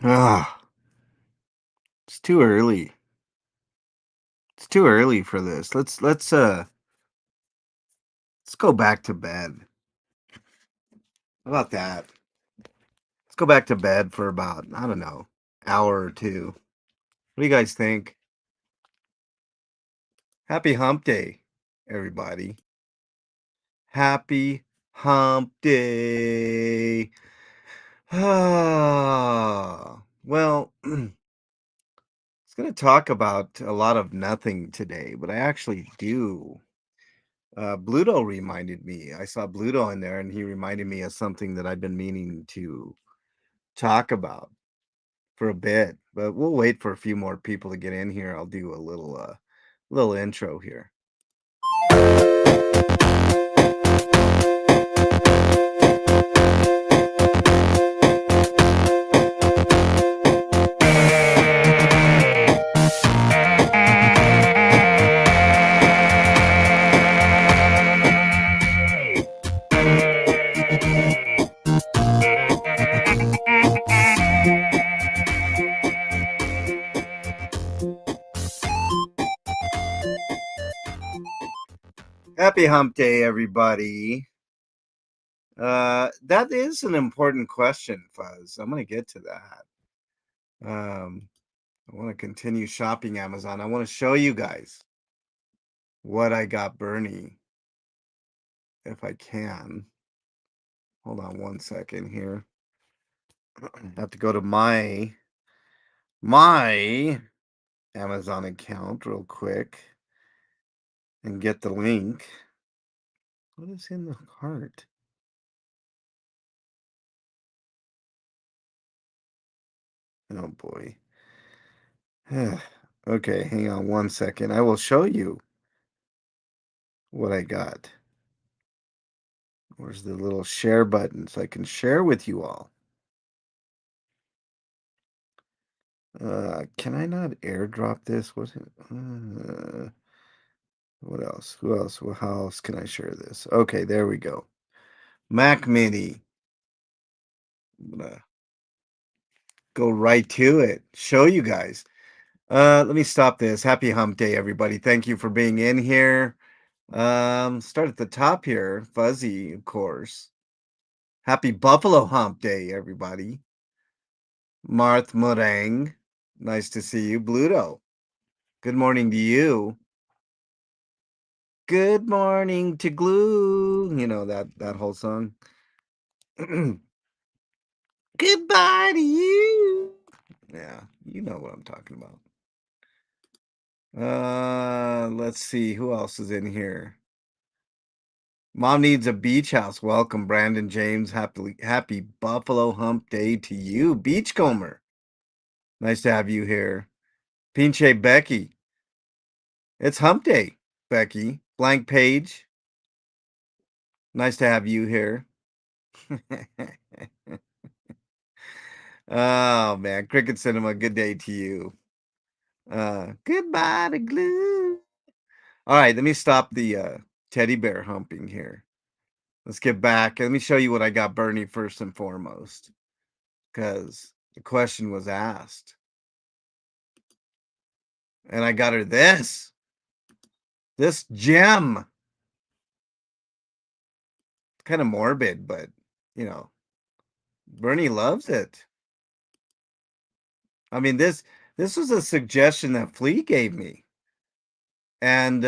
Ah, it's too early. It's too early for this. Let's go back to bed. How about that? Let's go back to bed for about, I don't know, hour or two. What do you guys think? Happy hump day, everybody. Happy hump day. Ah, well, it's going to talk about a lot of nothing today, but I actually do. Bluto reminded me. I saw Bluto in there, and he reminded me of something that I've been meaning to talk about for a bit. But we'll wait for a few more people to get in here. I'll do a little intro here. Happy Hump Day, everybody. That is an important question, Fuzz. I'm going to get to that. I want to continue shopping Amazon. I want to show you guys what I got Bernie, if I can. Hold on one second here. I have to go to my Amazon account real quick and get the link. What is in the cart? Oh boy. Okay, hang on one second. I will show you what I got. Where's the little share button so I can share with you all? Can I not airdrop this? What else? Who else? Well, how else can I share this? Okay, there we go. Mac Mini. I'm gonna go right to it. Show you guys. Let me stop this. Happy Hump Day, everybody. Thank you for being in here. Start at the top here. Fuzzy, of course. Happy Buffalo Hump Day, everybody. Marth Meringue. Nice to see you. Bluto. Good morning to you. Good morning to glue. You know that whole song. Goodbye to you. Yeah, you know what I'm talking about. Let's see who else is in here. Mom needs a beach house. Welcome, Brandon James. Happy Buffalo Hump Day to you, Beachcomber. Nice to have you here. Pinche Becky. It's Hump Day, Becky. Blank page. Nice to have you here. Oh man, Cricket Cinema, good day to you. Goodbye to glue. All right, let me stop the teddy bear humping here. Let's get back. Let me show you what I got Bernie first and foremost, because the question was asked. And I got her this gem. It's kind of morbid, but you know, Bernie loves it. I mean, this was a suggestion that Flea gave me. And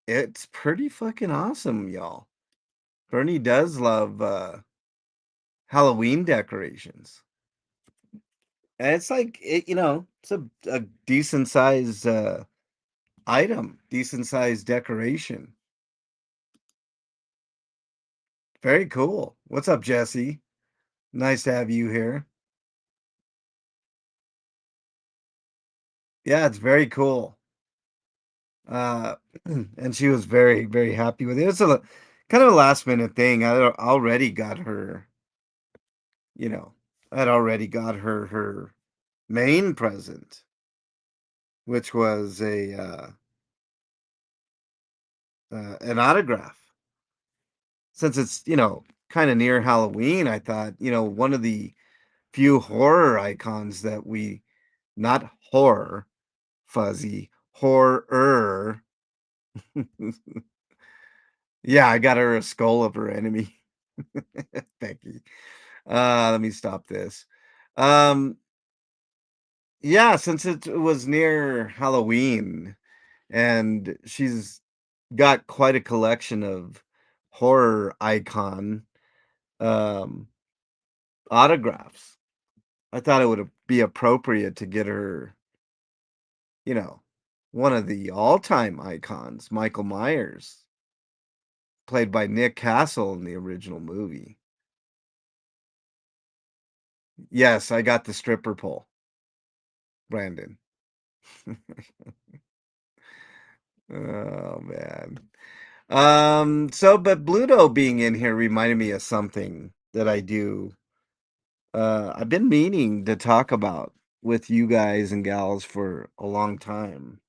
it's pretty fucking awesome, y'all. Bernie does love Halloween decorations. And it's like it's a decent size item, decent size decoration. Very cool. What's up, Jesse? Nice to have you here. Yeah, it's very cool. Uh and she was very, very happy with it. It's a kind of a last minute thing. I already got her, you know, I'd already got her main present, which was a an autograph. Since it's, kind of near Halloween, I thought, one of the few horror icons that we not horror, fuzzy, horror. Yeah, I got her a skull of her enemy. Becky. Let me stop this. Um, yeah, since it was near Halloween and she's got quite a collection of horror icon um autographs. I thought it would be appropriate to get her, you know, one of the all-time icons, Michael Myers, played by Nick Castle in the original movie. Yes, I got the stripper pole, Brandon. Oh man. So but Bluto being in here reminded me of something that I do. I've been meaning to talk about with you guys and gals for a long time.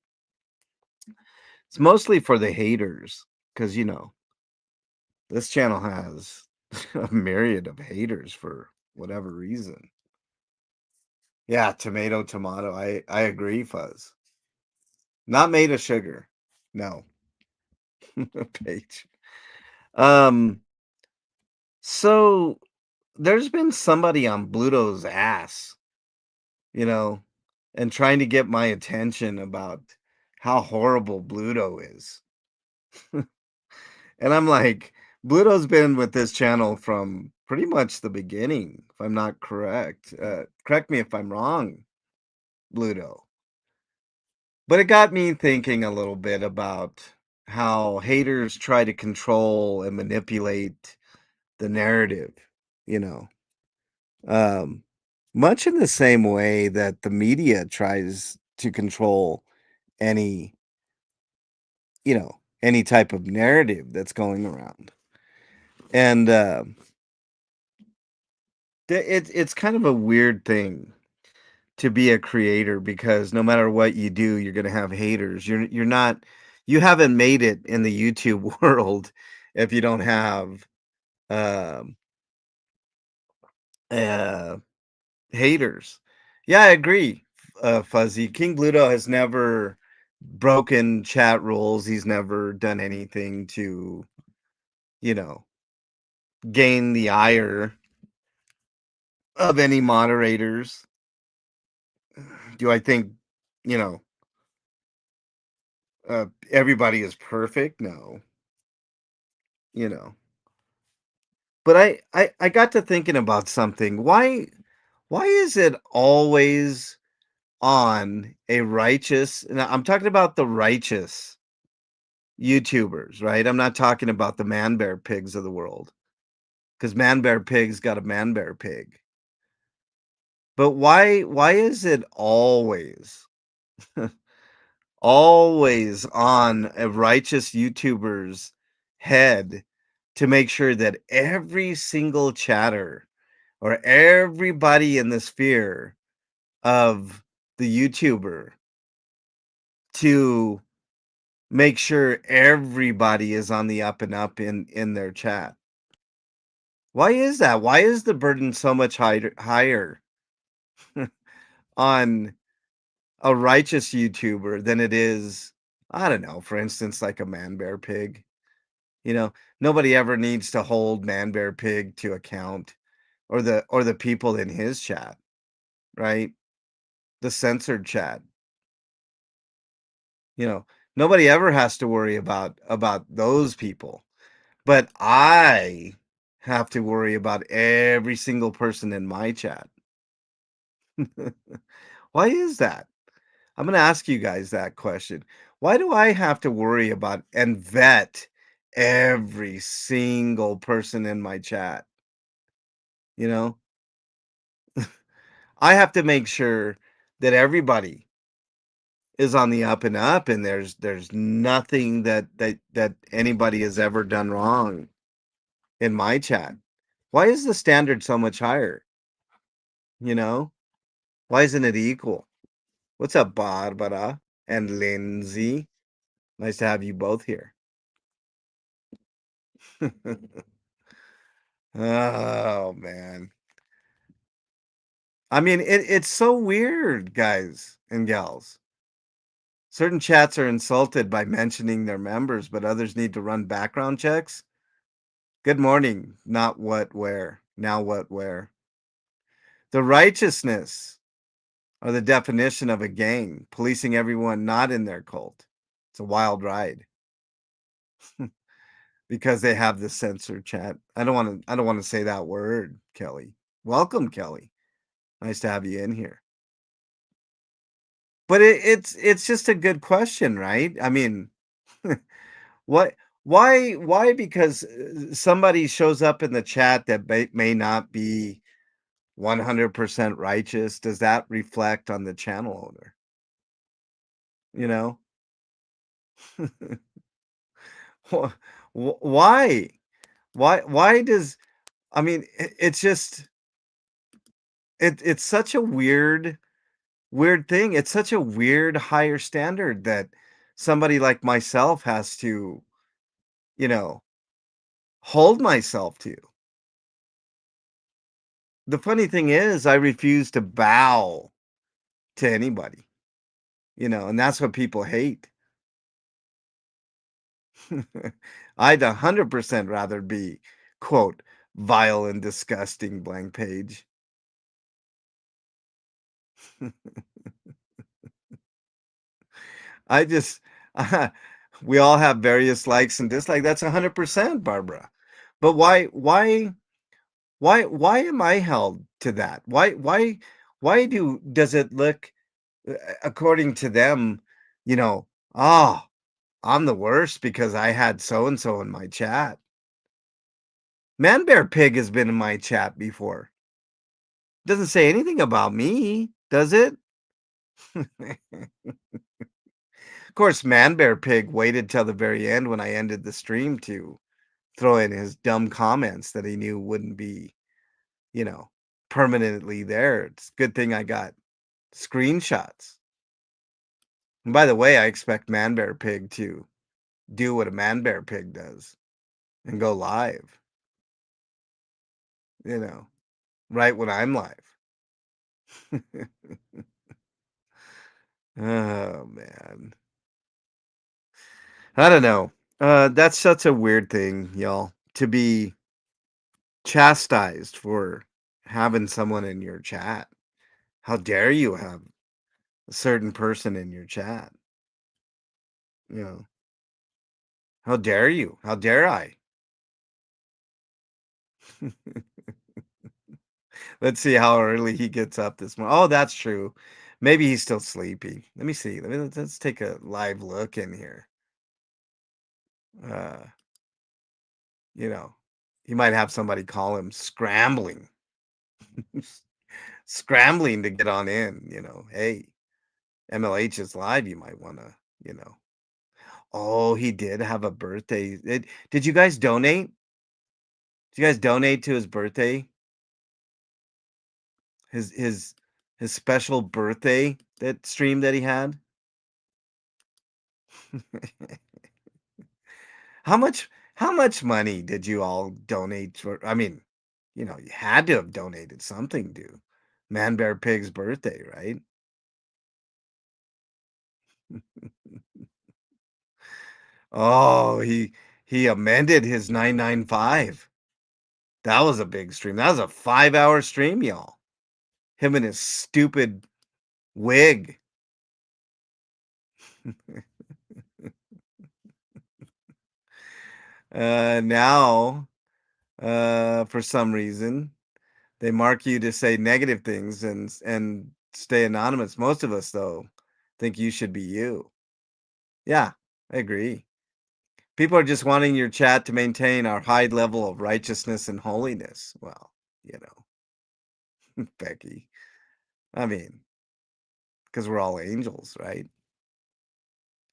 It's mostly for the haters, because this channel has a myriad of haters for whatever reason. Yeah, tomato, tomato. I agree, Fuzz. Not made of sugar. No. Page. Um, so there's been somebody on Bluto's ass, you know, and trying to get my attention about how horrible Bluto is. And I'm like, Bluto's been with this channel from pretty much the beginning, if I'm not correct. Correct me if I'm wrong, Bluto. But it got me thinking a little bit about how haters try to control and manipulate the narrative, you know. Um, Much in the same way that the media tries to control any, any type of narrative that's going around. And it's kind of a weird thing to be a creator because no matter what you do, you're gonna have haters. You haven't made it in the YouTube world if you don't have um uh haters. Yeah, I agree, Fuzzy. King Bluto has never broken chat rules. He's never done anything to, you know, gain the ire of any moderators. Do I think, you know, everybody is perfect? No, you know. But I got to thinking about something. Why is it always on a righteous, and I'm talking about the righteous YouTubers, right? I'm not talking about the man bear pigs of the world because man bear pigs got a man bear pig. But why is it always always on a righteous YouTuber's head to make sure that every single chatter or everybody in the sphere of the YouTuber to make sure everybody is on the up and up in their chat? Why is that? Why is the burden so much higher on a righteous YouTuber than it is, I don't know, for instance, like a man bear pig? You know, nobody ever needs to hold man bear pig to account or the people in his chat, right? The censored chat. You know, nobody ever has to worry about those people. But I have to worry about every single person in my chat. Why is that? I'm going to ask you guys that question. Why do I have to worry about and vet every single person in my chat? You know, I have to make sure that everybody is on the up and up and there's nothing that anybody has ever done wrong in my chat. Why is the standard so much higher? You know? Why isn't it equal? What's up, Barbara and Lindsay? Nice to have you both here. Oh man. I mean, it's so weird, guys and gals. Certain chats are insulted by mentioning their members, but others need to run background checks. Good morning, not what, where. Now what, where. The righteousness are the definition of a gang, policing everyone not in their cult. It's a wild ride because they have the censored chat. I don't want to say that word, Kelly. Welcome, Kelly. Nice to have you in here. But it's just a good question, right? I mean, what why because somebody shows up in the chat that may not be 100% righteous, does that reflect on the channel owner, you know? Wh- why? Why does I mean it's just it's such a weird thing. It's such a weird higher standard that somebody like myself has to, you know, hold myself to. The funny thing is I refuse to bow to anybody, and that's what people hate. I'd 100% rather be, quote, vile and disgusting blank page. I just we all have various likes and dislikes. That's 100%, Barbara. But why am I held to that? Why does it look according to them, you know, oh, I'm the worst because I had so and so in my chat. Man Bear Pig has been in my chat before. Doesn't say anything about me, does it? Of course, Man Bear Pig waited till the very end when I ended the stream to throw in his dumb comments that he knew wouldn't be, you know, permanently there. It's a good thing I got screenshots. And by the way, I expect Man Bear Pig to do what a Man Bear Pig does and go live, you know, right when I'm live. Oh man. I don't know. That's such a weird thing, y'all, to be chastised for having someone in your chat. How dare you have a certain person in your chat? You know, how dare you? How dare I? Let's see how early he gets up this morning. Oh, that's true. Maybe he's still sleepy. Let me see. Let's take a live look in here. Uh, you know, he might have somebody call him scrambling, scrambling to get on in. Hey, MLH is live. You might want to, you know. Oh, he did have a birthday. Did you guys donate? Did you guys donate to his birthday? His special birthday that stream that he had? How much money did you all donate for? I mean, you had to have donated something to Man Bear Pig's birthday, right? Oh, he amended his 995. That was a big stream. That was a 5-hour stream, y'all. Him and his stupid wig. Now, for some reason, they mark you to say negative things and stay anonymous. Most of us, though, think you should be you. Yeah, I agree. People are just wanting your chat to maintain our high level of righteousness and holiness. Well, Becky. I mean, because we're all angels, right?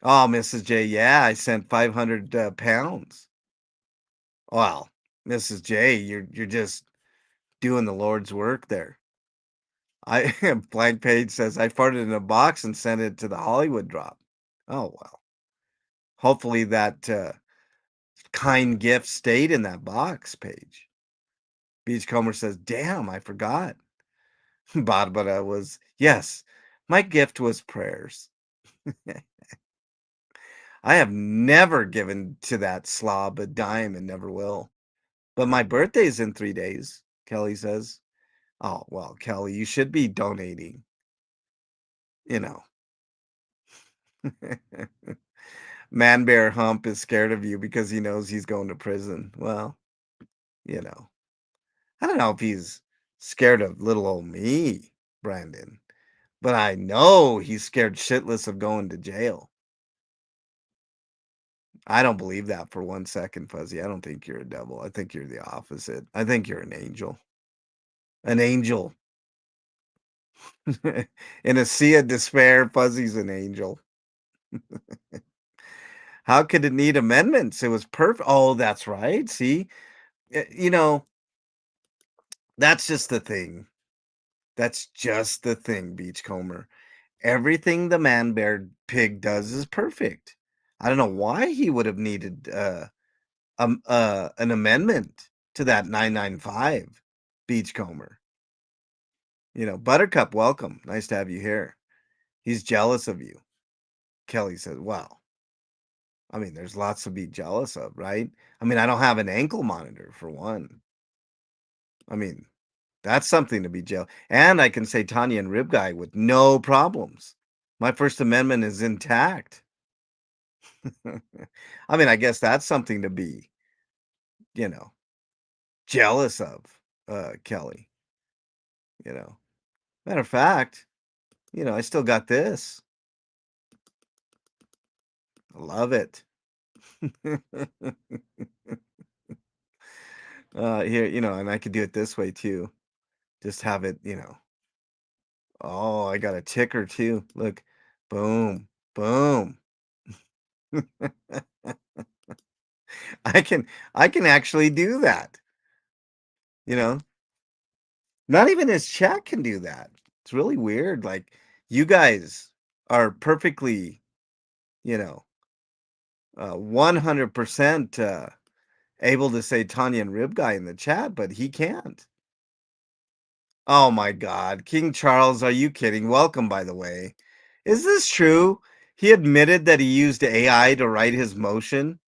Oh, Mrs. J, yeah, I sent 500 pounds. Well, Mrs. J, you're just doing the Lord's work there. I blank page says I farted in a box and sent it to the Hollywood drop. Oh well. Hopefully that kind gift stayed in that box page. Beachcomber says, "Damn, I forgot. Barbara was, yes, my gift was prayers. I have never given to that slob a dime and never will. But my birthday's in 3 days, Kelly says. Oh, well, Kelly, you should be donating, you know. Man Bear Hump is scared of you because he knows he's going to prison. Well, you know, I don't know if he's scared of little old me, Brandon, but I know he's scared shitless of going to jail. I don't believe that for 1 second, Fuzzy. I don't think you're a devil. I think you're the opposite. I think you're an angel. An angel. In a sea of despair, Fuzzy's an angel. How could it need amendments? It was perfect. Oh, that's right. See, you know, that's just the thing. That's just the thing, Beachcomber. Everything the man bear pig does is perfect. I don't know why he would have needed an amendment to that 995, Beachcomber. You know, Buttercup, welcome. Nice to have you here. He's jealous of you. Kelly says, well, I mean, there's lots to be jealous of, right? I mean, I don't have an ankle monitor for one. I mean, that's something to be jealous. And I can say Tanya and Rib Guy with no problems. My First Amendment is intact. I mean, I guess that's something to be, you know, jealous of, Kelly. You know, matter of fact, you know, I still got this. I love it. Here, you know, and I could do it this way too. Just have it, you know. Oh, I got a ticker too. Look, boom, boom. I can I can actually do that. You know, not even his chat can do that. It's really weird. Like you guys are perfectly, you know, 100% able to say Tanya and Rib Guy in the chat, but he can't. Oh my God. King Charles, are you kidding? Welcome, by the way. Is this true? He admitted that he used AI to write his motion.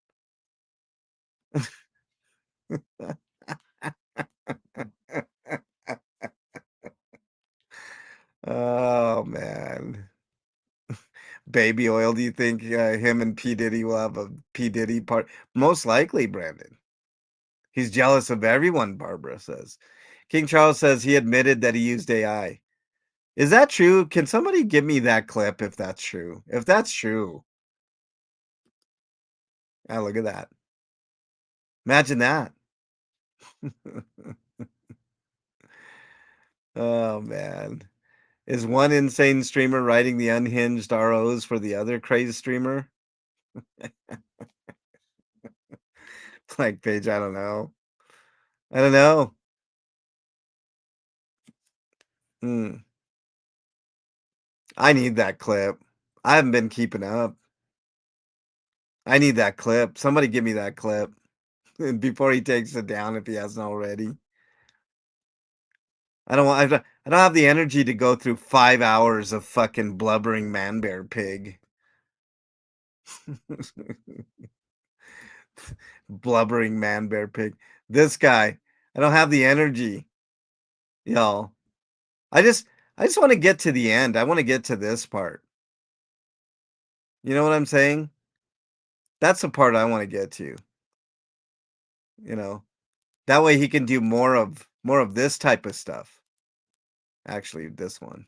Oh man. Baby oil, do you think him and P. Diddy will have a P. Diddy part? Most likely, Brandon. He's jealous of everyone, Barbara says. King Charles says he admitted that he used AI. Is that true? Can somebody give me that clip if that's true? If that's true, look at that. Imagine that. Oh man. Is one insane streamer writing the unhinged ROs for the other crazy streamer? Like Paige, I don't know. I don't know. Hmm. I need that clip. I haven't been keeping up. I need that clip. Somebody give me that clip before he takes it down if he hasn't already. I don't have the energy to go through 5 hours of fucking blubbering man bear pig. Blubbering man bear pig. This guy, I don't have the energy, y'all. I just I just want to get to the end. I want to get to this part. You know what I'm saying? That's the part I want to get to, you know. That way he can do more of this type of stuff. Actually, this one,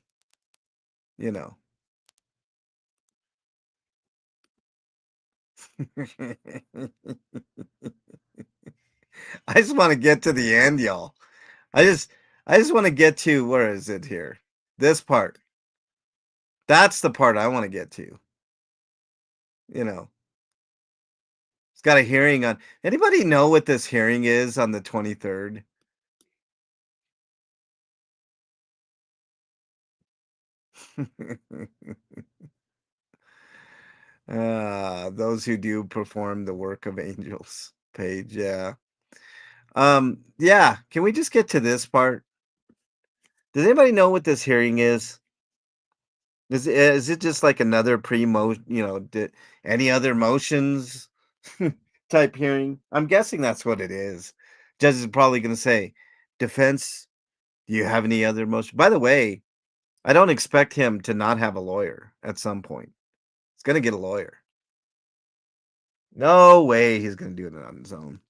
you know. I just want to get to the end, y'all. I just I just want to get to where is it here? This part. That's the part I want to get to. You know, it's got a hearing on. Anybody know what this hearing is on the 23rd? Those who do perform the work of angels. Page, yeah. Yeah, can we just get to this part? Does anybody know what this hearing is? Is it just like another pre-mo any other motions type hearing? I'm guessing that's what it is. Judge is probably gonna say, "Defense, do you have any other motion?" By the way, I don't expect him to not have a lawyer at some point. He's gonna get a lawyer. No way he's gonna do it on his own.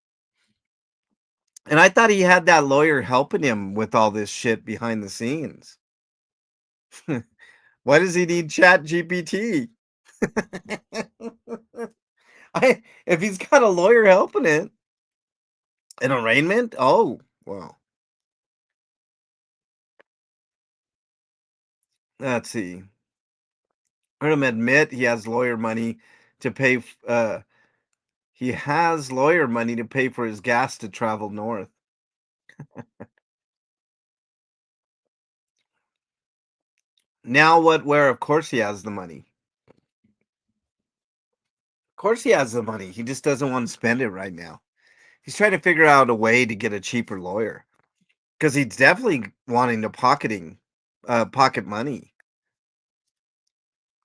And I thought he had that lawyer helping him with all this shit behind the scenes. Why does he need Chat GPT? If he's got a lawyer helping it, an arraignment? Oh, well, let's see. Let him admit he has lawyer money to pay. He has lawyer money to pay for his gas to travel north. Now what? Where? Of course he has the money. Of course he has the money. He just doesn't want to spend it right now. He's trying to figure out a way to get a cheaper lawyer because he's definitely wanting to pocket money.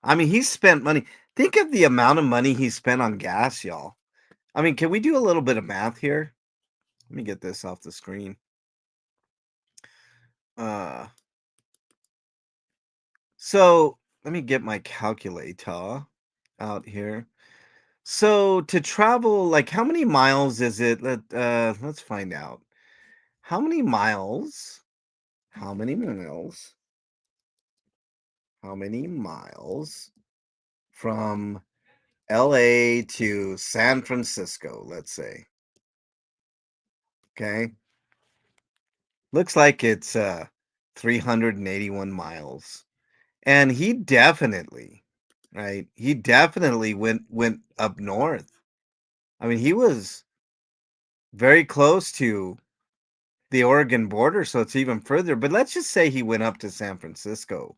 I mean, he's spent money. Think of the amount of money he spent on gas, y'all. I mean, can we do a little bit of math here? Let me get this off the screen. Uh, so let me get my calculator out here. So to travel, like how many miles is it? Let's find out. How many miles? How many miles? How many miles from LA to San Francisco, let's say. Okay. Looks like it's 381 miles. And he definitely, right? He definitely went up north. I mean, he was very close to the Oregon border, so it's even further. But let's just say he went up to San Francisco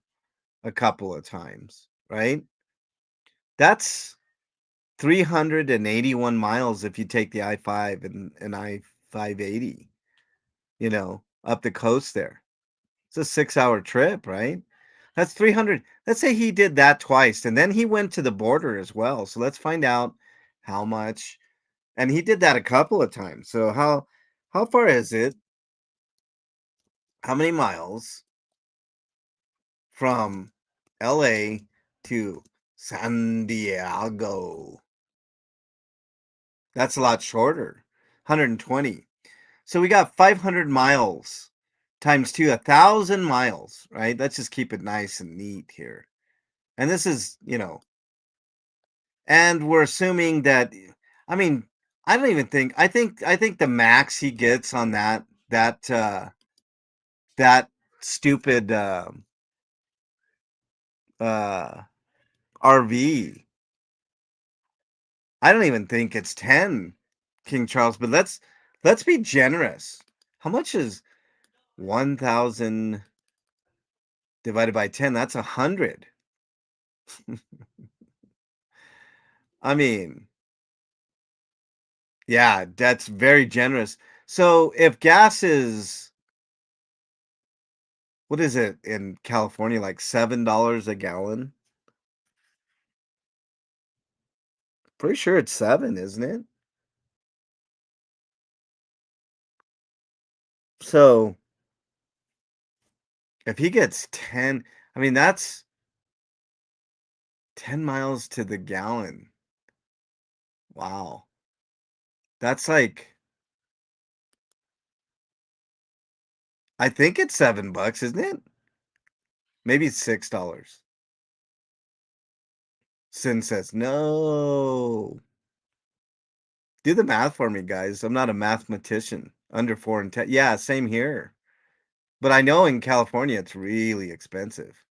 a couple of times, right? That's 381 miles if you take the I-5 and I-580, up the coast there. It's a 6-hour trip, right? That's 300. Let's say he did that twice, and then he went to the border as well. So let's find out how much. And he did that a couple of times. So how far is it? How many miles from LA to San Diego? That's a lot shorter. 120. So we got 500 miles times two, 1,000 miles, right? Let's just keep it nice and neat here. And this is, and we're assuming that, I mean, I don't even think, I think the max he gets on that stupid, uh, RV, I don't even think it's 10 King Charles, but let's be generous. How much is 1,000 divided by 10? That's 100. I mean, yeah, that's very generous. So if gas is, what is it in California, like $7 a gallon? Pretty sure it's 7, isn't it? So if he gets 10, I mean, that's 10 miles to the gallon. Wow. That's like, I think it's $7, isn't it? Maybe it's $6. Sin says, no. Do the math for me, guys. I'm not a mathematician. Under 4 and 10. Yeah, same here. But I know in California it's really expensive.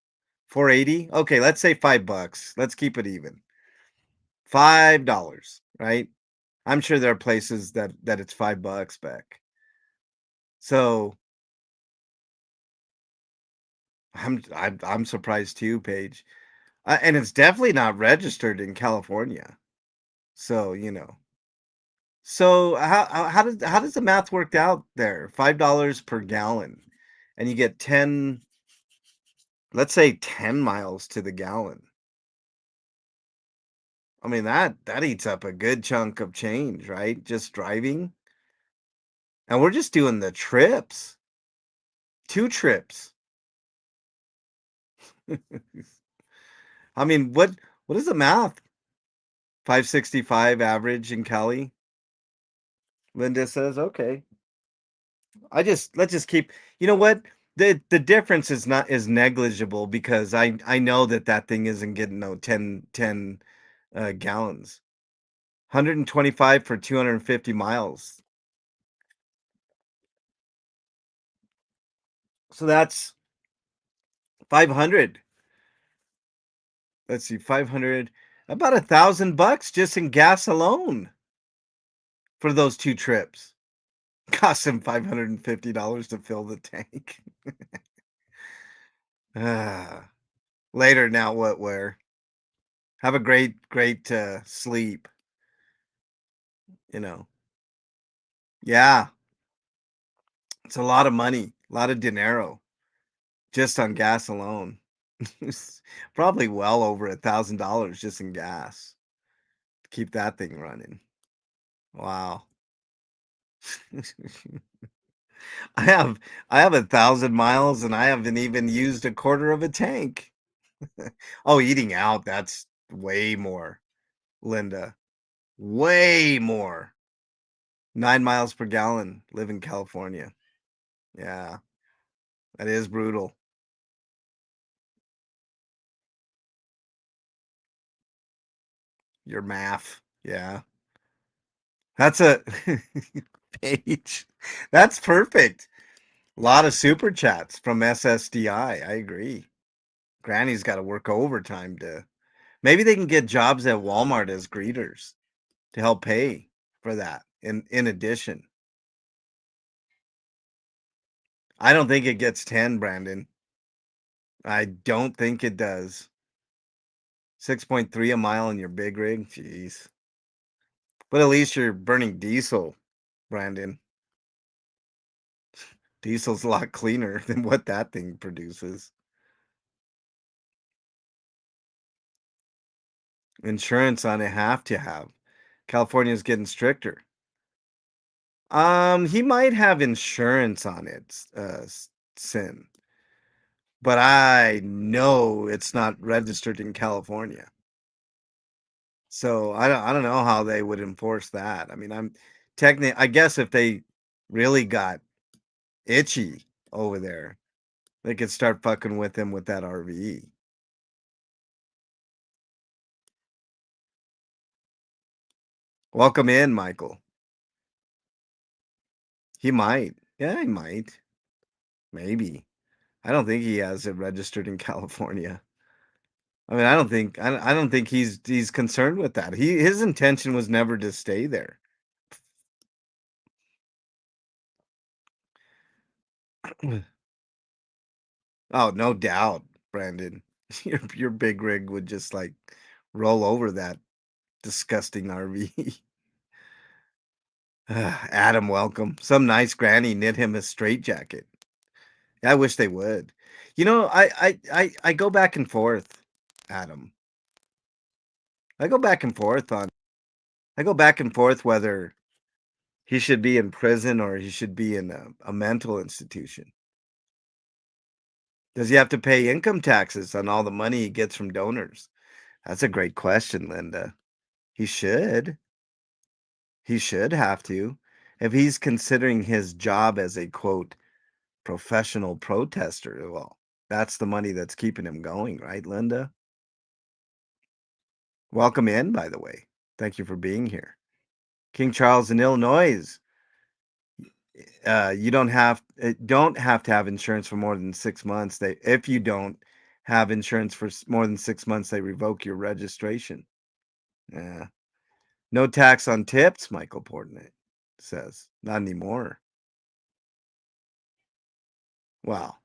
480? Okay, let's say $5. Let's keep it even. $5, right? I'm sure there are places that it's $5 back. So I'm surprised too, Paige. And it's definitely not registered in California. So, So how does the math work out there? $5 per gallon. and you get 10, let's say 10 miles to the gallon. I mean, that eats up a good chunk of change, right? Just driving. And we're just doing the trips. 2 trips. I mean, what is the math? 565 average in Cali? Linda says, "Okay." Let's just keep, you know what? The difference is negligible because I know that that thing isn't getting no 10 gallons. 125 for 250 miles. So that's 500. Let's see, 500, about $1,000 just in gas alone for those 2 trips. Cost him $550 to fill the tank. Ah, later now what where? Have a great sleep, you know. Yeah, it's a lot of money, a lot of dinero just on gas alone. Probably well over $1,000 just in gas to keep that thing running. Wow. I have I have 1,000 miles and I haven't even used a quarter of a tank. Oh, eating out, that's way more, Linda. Way more. 9 miles per gallon, live in California. Yeah, that is brutal. Your math. Yeah. That's a page. That's perfect. A lot of super chats from SSDI. I agree. Granny's got to work overtime to, maybe they can get jobs at Walmart as greeters to help pay for that. In addition, I don't think it gets 10, Brandon. I don't think it does. 6.3 a mile in your big rig. Jeez. But at least you're burning diesel, Brandon. Diesel's a lot cleaner than what that thing produces. Insurance on it have to have. California's getting stricter. He might have insurance on it, Sin, but I know it's not registered in California. So I don't know how they would enforce that. I mean, I guess if they really got itchy over there, they could start fucking with him with that RV. Welcome in, Michael. He might. Yeah, he might. Maybe. I don't think he has it registered in California. I mean, I don't think he's concerned with that. His intention was never to stay there. Oh, no doubt, Brandon. Your big rig would just like roll over that disgusting RV. Adam, welcome. Some nice granny knit him a straitjacket. Yeah, I wish they would. You know, I go back and forth, Adam. I go back and forth on I go back and forth whether he should be in prison or he should be in a mental institution. Does he have to pay income taxes on all the money he gets from donors? That's a great question, Linda. He should. He should have to. If he's considering his job as a quote professional protester, well, that's the money that's keeping him going, right, Linda? Welcome in, by the way. Thank you for being here. King Charles in Illinois. You don't have to have insurance for more than 6 months. If you don't have insurance for more than 6 months, they revoke your registration. Yeah, no tax on tips. Michael Portnoy says not anymore. Wow,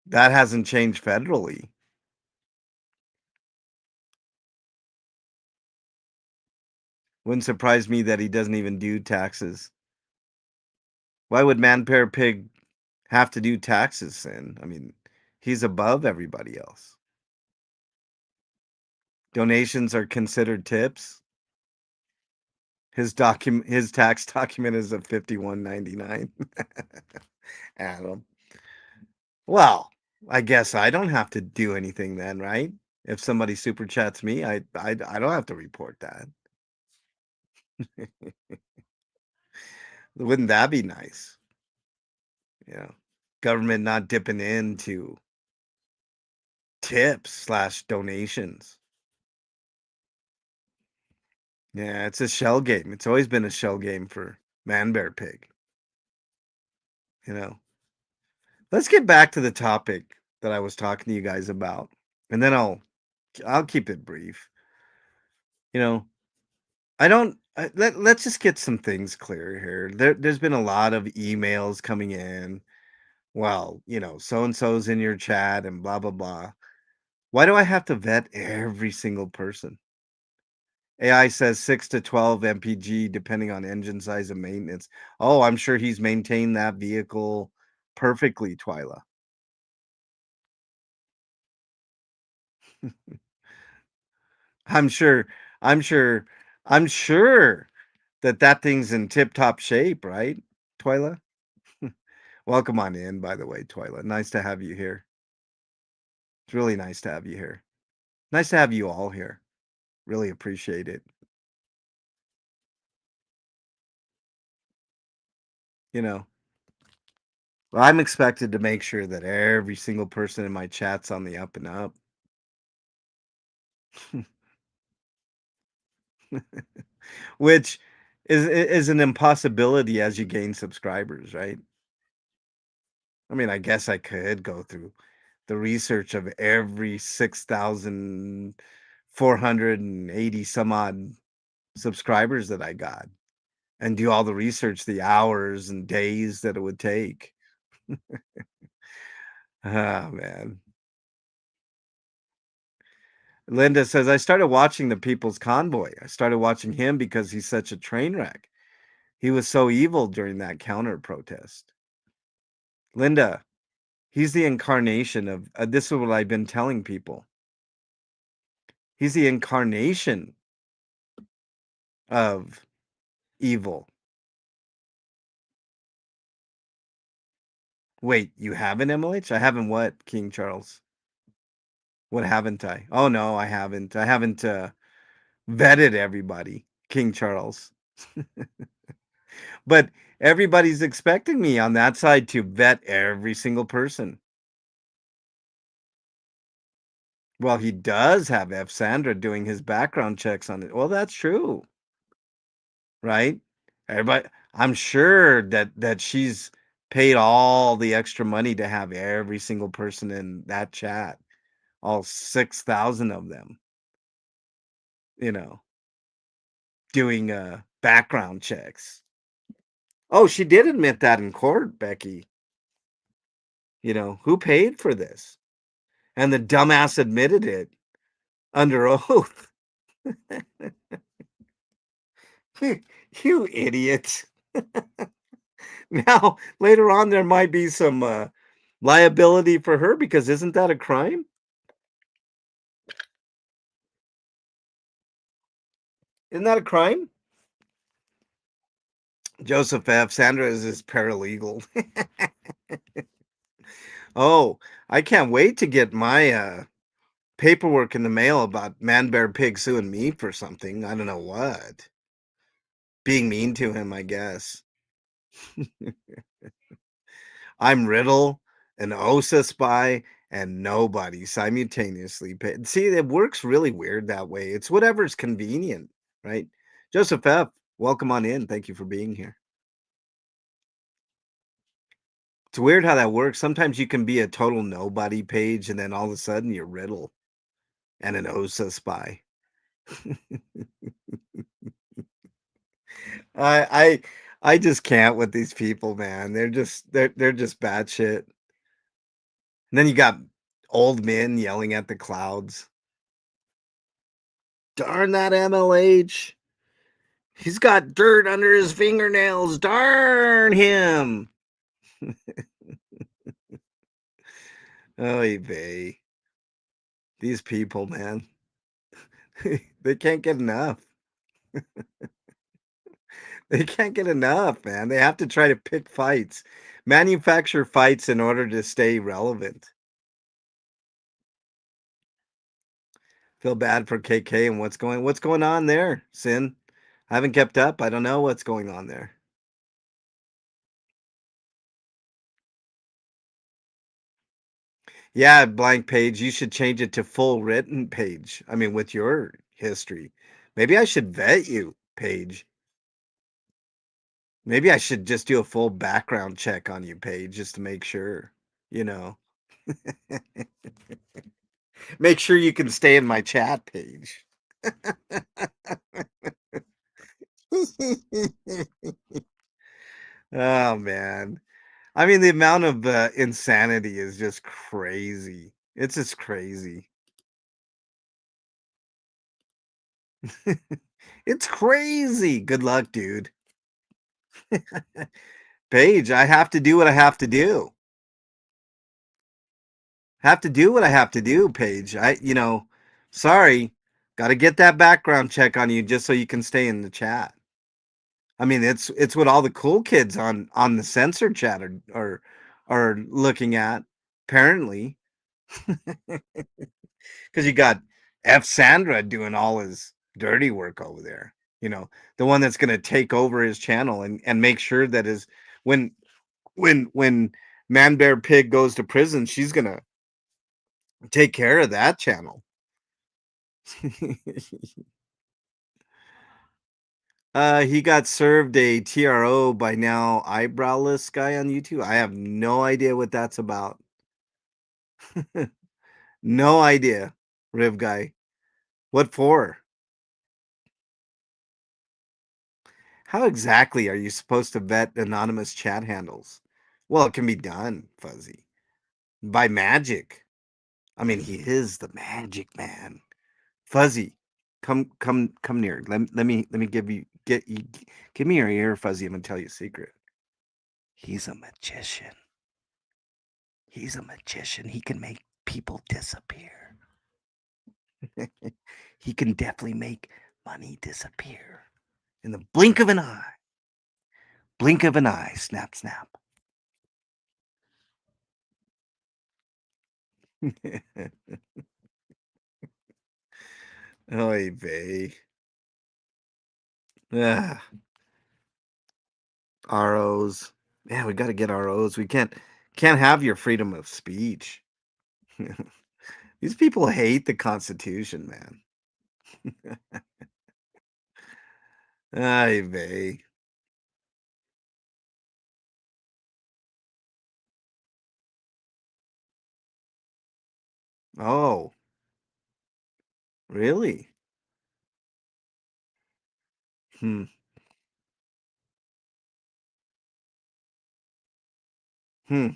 that hasn't changed federally. Wouldn't surprise me that he doesn't even do taxes. Why would Man Bear Pig have to do taxes then? I mean, he's above everybody else. Donations are considered tips. His tax document is a 51.99. Adam. Well, I guess I don't have to do anything then, right? If somebody super chats me, I don't have to report that. Wouldn't that be nice? Yeah. Government not dipping into tips slash donations. Yeah, it's a shell game. It's always been a shell game for Man Bear Pig, you know. Let's get back to the topic that I was talking to you guys about. And then I'll keep it brief. You know, I don't let's just get some things clear here. There's been a lot of emails coming in. Well, so and so's in your chat and blah blah blah. Why do I have to vet every single person? AI says 6 to 12 mpg depending on engine size and maintenance. Oh, I'm sure he's maintained that vehicle perfectly, Twyla. I'm sure I'm sure I'm sure that thing's in tip-top shape, right, Twyla? Welcome on in, by the way, Twyla. Nice to have you here. It's really nice to have you here. Nice to have you all here. Really appreciate it. You know, well, I'm expected to make sure that every single person in my chat's on the up and up. Which is an impossibility as you gain subscribers, right? I mean, I guess I could go through the research of every 6,480 some odd subscribers that I got and do all the research, the hours and days that it would take. Oh, man. Linda says, I started watching The People's Convoy. I started watching him because he's such a train wreck. He was so evil during that counter protest. Linda, he's the incarnation of this is what I've been telling people. He's the incarnation of evil. Wait, you haven't, MLH? I haven't what, King Charles? What haven't I? Oh no, I haven't. I haven't vetted everybody, King Charles. But everybody's expecting me on that side to vet every single person. Well, he does have F. Sandra doing his background checks on it. Well, that's true, right? Everybody, I'm sure that she's paid all the extra money to have every single person in that chat, all 6,000 of them, you know, doing background checks. Oh, she did admit that in court, Becky. Who paid for this? And the dumbass admitted it under oath. You idiot. Now, later on, there might be some liability for her because isn't that a crime? Isn't that a crime? Joseph F. Sandra is his paralegal. Oh, I can't wait to get my paperwork in the mail about Man Bear Pig suing me for something. I don't know what. Being mean to him, I guess. I'm Riddle, an OSA spy, and nobody simultaneously paid. See, it works really weird that way. It's whatever's convenient, right? Joseph F., welcome on in. Thank you for being here. It's weird how that works. Sometimes you can be a total nobody page, and then all of a sudden you're Riddle and an OSA spy. I I just can't with these people, man. They're just bad shit. And then you got old men yelling at the clouds. Darn that MLH. He's got dirt under his fingernails. Darn him. Oy vey. These people, man. They can't get enough. They can't get enough, man. They have to try to pick fights, manufacture fights in order to stay relevant. Feel bad for KK and what's going on there, Sin? I haven't kept up. I don't know what's going on there. Yeah, blank page. You should change it to full written page. I mean, with your history. Maybe I should vet you, Paige. Maybe I should just do a full background check on you, Paige, just to make sure, you know. Make sure you can stay in my chat page. Oh man. I mean, the amount of insanity is just crazy. It's just crazy. It's crazy. Good luck, dude. Paige, I have to do what I have to do. Have to do what I have to do, Paige. Sorry, got to get that background check on you just so you can stay in the chat. I mean, it's what all the cool kids on the censored chat are looking at, apparently, because you got F. Sandra doing all his dirty work over there. The one that's going to take over his channel and make sure that his when when Man Bear Pig goes to prison, she's gonna take care of that channel. He got served a TRO by now eyebrowless guy on YouTube. I have no idea what that's about. No idea, Riv guy. What for? How exactly are you supposed to vet anonymous chat handles? Well, it can be done, Fuzzy, by magic. I mean, he is the magic man. Fuzzy, come near. Let me give me your ear, Fuzzy. I'm gonna tell you a secret. He's a magician. He's a magician. He can make people disappear. He can definitely make money disappear in the blink of an eye. Blink of an eye. Snap, snap. Oy vey. Ah, ROs. Yeah, we got to get ROs. We can't have your freedom of speech. These people hate the Constitution, man. Ay vey. Oh, really? Hmm. Hmm.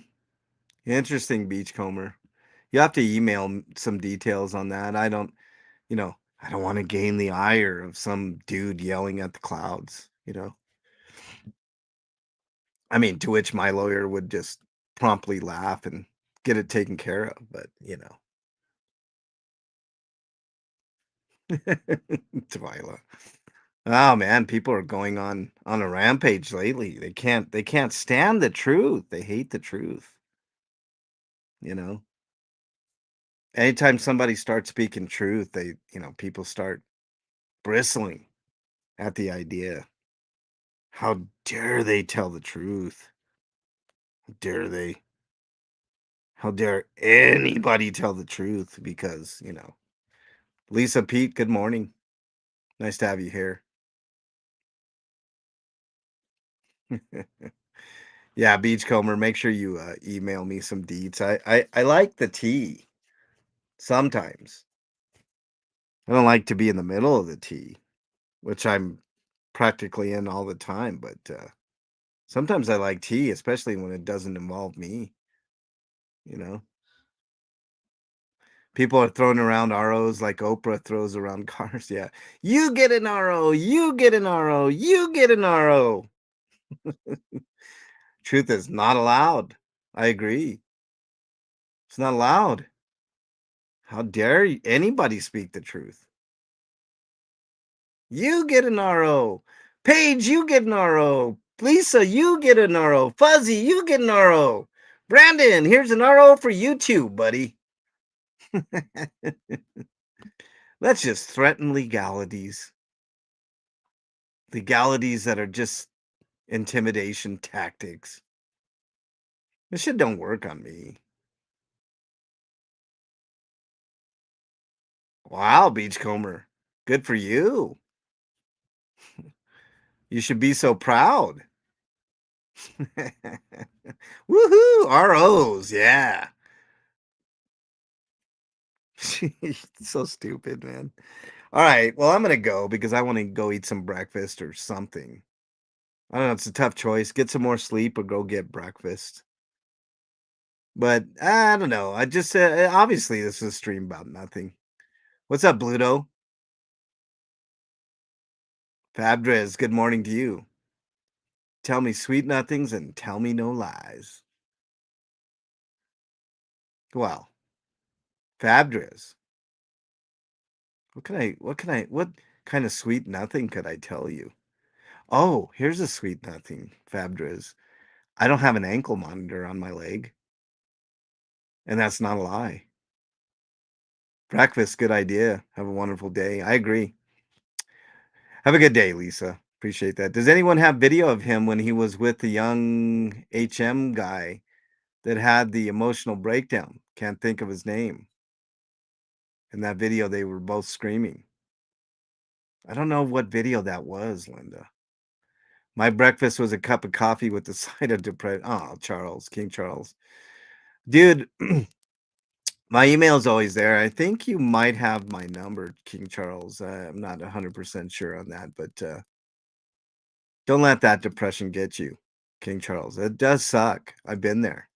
Interesting, Beachcomber. You have to email some details on that. I don't want to gain the ire of some dude yelling at the clouds. I mean, to which my lawyer would just promptly laugh and get it taken care of, but. Twyla. Oh man, people are going on a rampage lately. They can't stand the truth. They hate the truth, you know. Anytime somebody starts speaking truth, people start bristling at the idea. How dare they tell the truth? How dare they? How dare anybody tell the truth? Because. Lisa Pete, good morning. Nice to have you here. Yeah, Beachcomber, make sure you email me some deets. I like the tea sometimes. I don't like to be in the middle of the tea, which I'm practically in all the time, but sometimes I like tea, especially when it doesn't involve me, you know. People are throwing around ROs like Oprah throws around cars. Yeah. You get an RO, you get an RO, you get an RO. Truth is not allowed. I agree. It's not allowed. How dare anybody speak the truth? You get an RO. Paige, you get an RO. Lisa, you get an RO. Fuzzy, you get an RO. Brandon, here's an RO for you too, buddy. Let's just threaten legalities. Legalities that are just intimidation tactics. This shit don't work on me. Wow, Beachcomber. Good for you. You should be so proud. Woohoo! ROs, yeah. So stupid, man. All right. Well, I'm gonna go because I want to go eat some breakfast or something. I don't know. It's a tough choice. Get some more sleep or go get breakfast. But I don't know. I just obviously this is a stream about nothing. What's up, Bluto? Fabdrez, good morning to you. Tell me sweet nothings and tell me no lies. Well, Fabdrez, what kind of sweet nothing could I tell you? Oh, here's a sweet nothing, Fabdrez. I don't have an ankle monitor on my leg, and that's not a lie. Breakfast, good idea. Have a wonderful day. I agree. Have a good day, Lisa. Appreciate that. Does anyone have video of him when he was with the young HM guy that had the emotional breakdown? Can't think of his name. In that video, they were both screaming. I don't know what video that was, Linda. My breakfast was a cup of coffee with the side of depression. Oh, Charles, King Charles. Dude, my email's always there. I think you might have my number, King Charles. I'm not 100% sure on that, but don't let that depression get you, King Charles. It does suck. I've been there.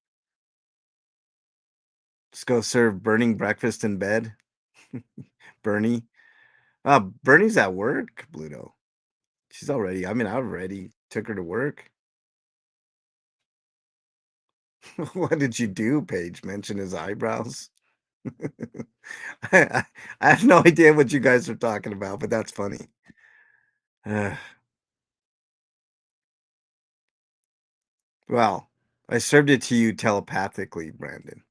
Just go serve burning breakfast in bed. Bernie. Bernie's at work, Bluto. She's already, I mean, I already took her to work. What did you do, Paige? Mention his eyebrows? I, I have no idea what you guys are talking about, but that's funny. Well, I served it to you telepathically, Brandon.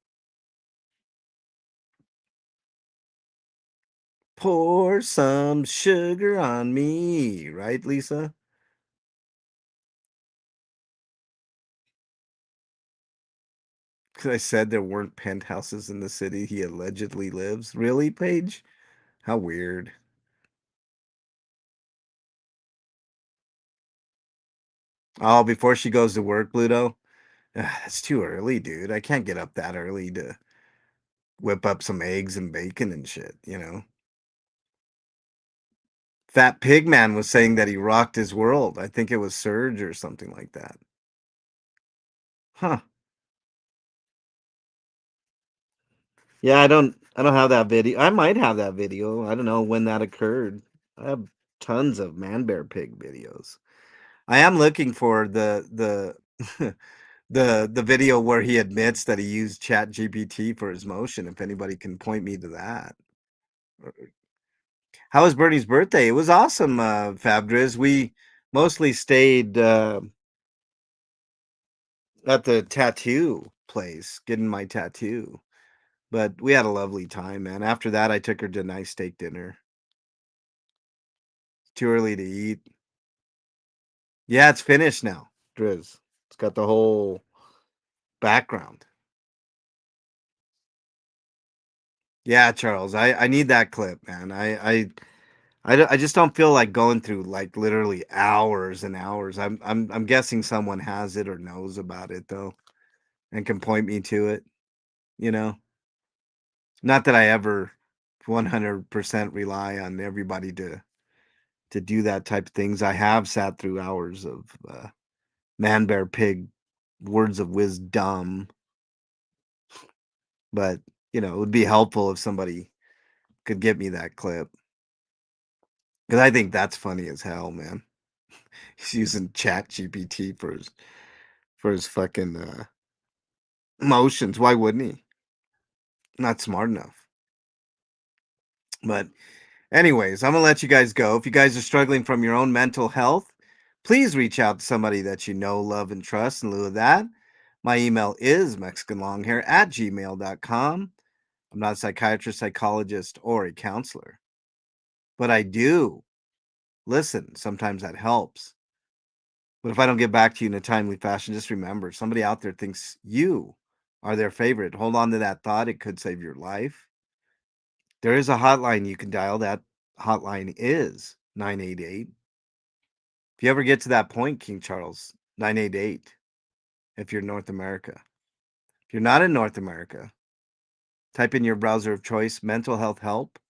Pour some sugar on me, right, Lisa? 'Cause I said there weren't penthouses in the city he allegedly lives. Really, Paige? How weird. Oh, before she goes to work, Pluto? That's too early, dude. I can't get up that early to whip up some eggs and bacon and shit. Fat Pig Man was saying that he rocked his world. I think it was Surge or something like that. Huh. Yeah, I don't have that video. I might have that video. I don't know when that occurred. I have tons of Man Bear Pig videos. I am looking for the the video where he admits that he used Chat GPT for his motion. If anybody can point me to that. How was Bernie's birthday? It was awesome, Fabdriz. We mostly stayed at the tattoo place getting my tattoo. But we had a lovely time, man. After that, I took her to a nice steak dinner. Too early to eat. Yeah, it's finished now, Driz. It's got the whole background. Yeah, Charles, I need that clip, man. I just don't feel like going through like literally hours and hours. I'm guessing someone has it or knows about it though, and can point me to it. You know, not that I ever 100% rely on everybody to do that type of things. I have sat through hours of man, bear, pig, words of wisdom, but It would be helpful if somebody could get me that clip because I think that's funny as hell, man. He's using Chat GPT for his fucking motions. Why wouldn't he? Not smart enough. But anyways, I'm gonna let you guys go. If you guys are struggling from your own mental health, please reach out to somebody that you know, love, and trust. In lieu of that, my email is mexicanlonghair@gmail.com. I'm not a psychiatrist, psychologist, or a counselor, but I do listen. Sometimes that helps. But if I don't get back to you in a timely fashion, just remember somebody out there thinks you are their favorite. Hold on to that thought. It could save your life. There is a hotline you can dial. That hotline is 988. If you ever get to that point, King Charles, 988, if you're in North America. If you're not in North America, type in your browser of choice, mental health help.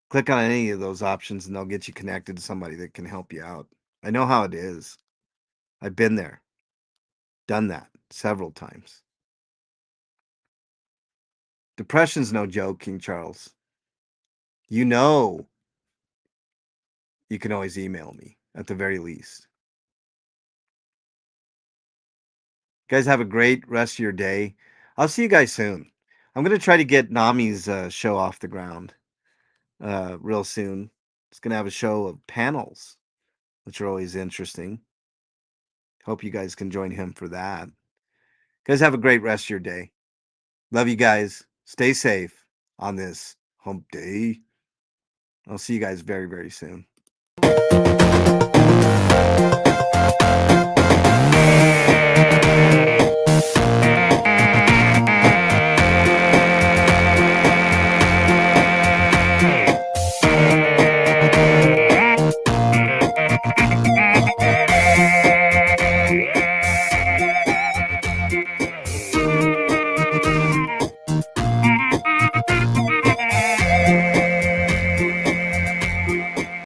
Click on any of those options and they'll get you connected to somebody that can help you out. I know how it is. I've been there, done that several times. Depression's no joke, King Charles. You know, you can always email me at the very least. Guys, have a great rest of your day. I'll see you guys soon. I'm going to try to get Nami's show off the ground real soon. It's going to have a show of panels, which are always interesting. Hope you guys can join him for that. Guys, have a great rest of your day. Love you guys. Stay safe on this hump day. I'll see you guys very, very soon.